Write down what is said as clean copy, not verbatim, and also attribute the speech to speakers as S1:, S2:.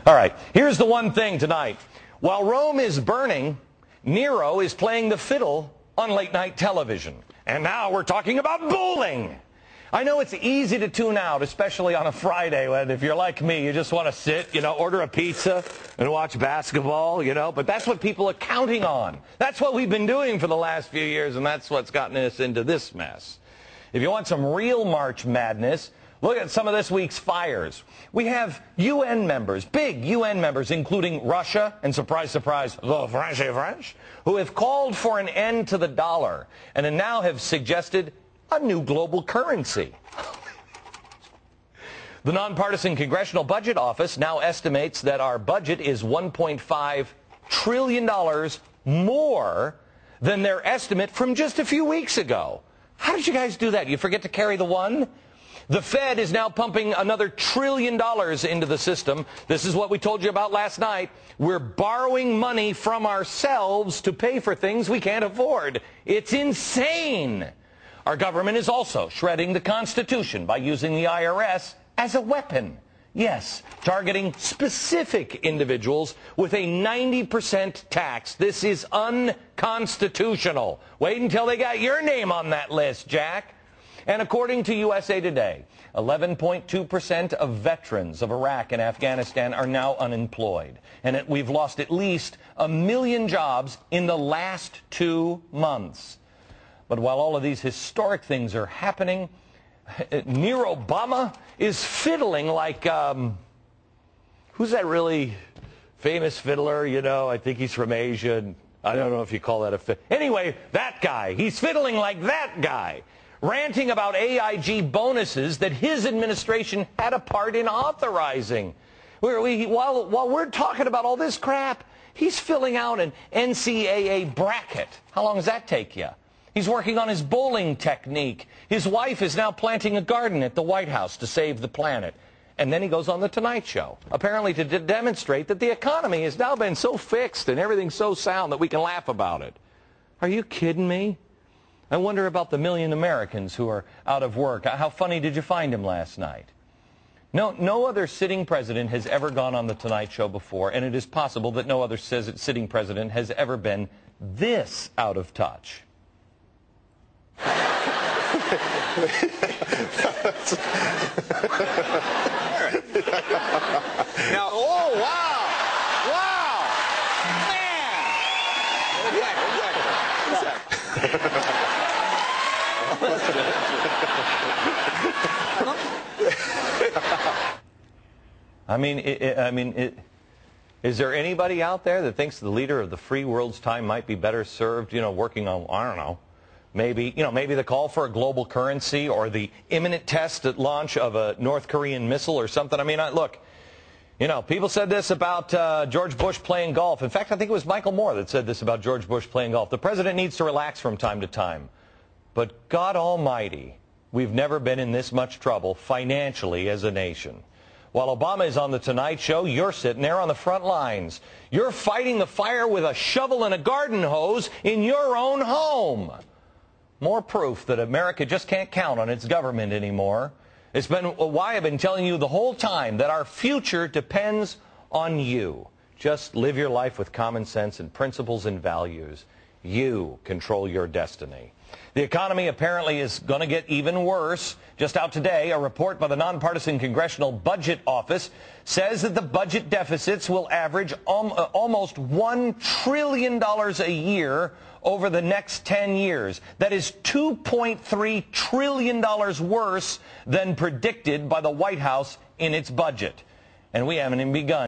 S1: All right, here's the one thing tonight. While Rome is burning, Nero is playing the fiddle on late-night television. And now we're talking about bowling. I know it's easy to tune out, especially on a Friday when, if you're like me, you just want to sit, order a pizza and watch basketball, but that's what people are counting on. That's what we've been doing for the last few years, and that's what's gotten us into this mess. If you want some real March madness, look at some of this week's fires. We have UN members, big UN members, including Russia and, surprise, surprise, the French, who have called for an end to the dollar and now have suggested a new global currency. The nonpartisan Congressional Budget Office now estimates that our budget is $1.5 trillion more than their estimate from just a few weeks ago. How did you guys do that? You forget to carry the one? The Fed is now pumping another $1 trillion into the system. This is what we told you about last night. We're borrowing money from ourselves to pay for things we can't afford. It's insane. Our government is also shredding the Constitution by using the IRS as a weapon. Yes, targeting specific individuals with a 90% tax. This is unconstitutional. Wait until they got your name on that list, Jack. And according to USA Today, 11.2% of veterans of Iraq and Afghanistan are now unemployed. And we've lost at least 1 million jobs in the last 2 months. But while all of these historic things are happening, Nero Obama is fiddling like, who's that really famous fiddler? I think he's from Asia. And I don't know if you call that a fiddle. Anyway, that guy. He's fiddling like that guy, ranting about AIG bonuses that his administration had a part in authorizing. While we're talking about all this crap, he's filling out an NCAA bracket. How long does that take you? He's working on his bowling technique. His wife is now planting a garden at the White House to save the planet. And then he goes on the Tonight Show, apparently to demonstrate that the economy has now been so fixed and everything's so sound that we can laugh about it. Are you kidding me? I wonder about the 1 million Americans who are out of work. How funny did you find him last night? No other sitting president has ever gone on the Tonight Show before, and it is possible that no other sitting president has ever been this out of touch.
S2: Now, oh, wow! Wow!
S1: Man! Is there anybody out there that thinks the leader of the free world's time might be better served, working on, I don't know, maybe the call for a global currency or the imminent test at launch of a North Korean missile or something? Look, people said this about George Bush playing golf. In fact, I think it was Michael Moore that said this about George Bush playing golf. The president needs to relax from time to time. But God almighty, we've never been in this much trouble financially as a nation. While Obama is on the Tonight Show, you're sitting there on the front lines. You're fighting the fire with a shovel and a garden hose in your own home. More proof that America just can't count on its government anymore. It's been why I've been telling you the whole time that our future depends on you. Just live your life with common sense and principles and values. You control your destiny. The economy apparently is going to get even worse. Just out today, a report by the nonpartisan Congressional Budget Office says that the budget deficits will average almost $1 trillion a year over the next 10 years. That is $2.3 trillion worse than predicted by the White House in its budget. And we haven't even begun.